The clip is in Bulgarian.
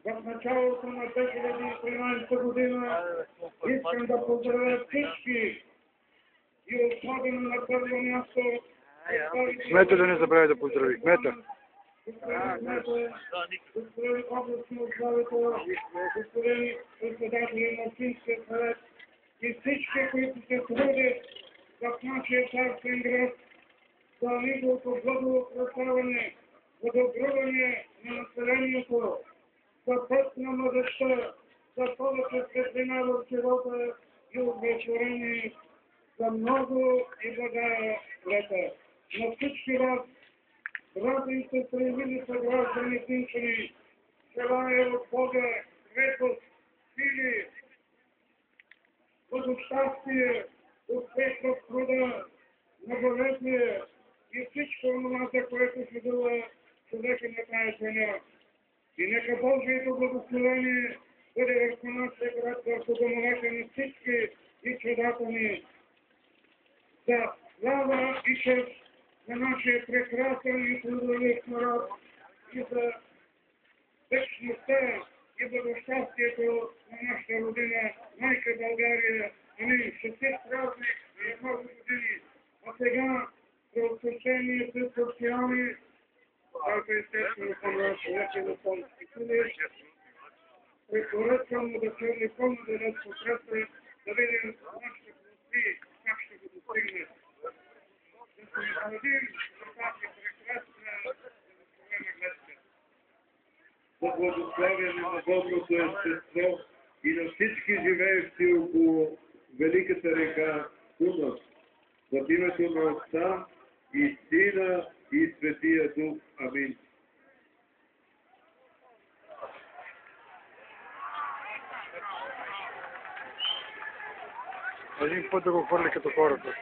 В началото на 2013 година искам да поздравя всички и особено на първо място Кмета да не забрави да поздрави. Кмета. господин областно управител, господин председател на Общинския съвет и всички, които се трудят в нашия царствен град за неговото благоуправление, за добруване на населението, за път на младежта, за повече светлина в живота и удовлетворение, за много и благая лета. На всички вас, брати и сестри, мили съграждани, финчани, желая от Бога крепост, сили, благощастие, успех в труда, многолетие и всичко това, за което се дува човека на тази земя. И нека Божието благословение бъде върху нашия град, върху домовете на всички и чудата ни. За слава и чест на нашия прекрасен и трудолив народ и за вечността и благощастието на нашата родина, майка България. Амин. Щастлив празник и много години. А сега при отсъщение с социални, който естествено към нас вече на помощи куди, препоръчвам му да хвърли пълно да детско средства, да видим нашите внутри, как ще го достигне. Да се насладим на тази прекрасна благословена гледка. За благословение на доброто естество и на всички живеещи около великата река Дунав. В името на Отца и Сина и Светия Дух. Амин. Един път да го хвърли като хората.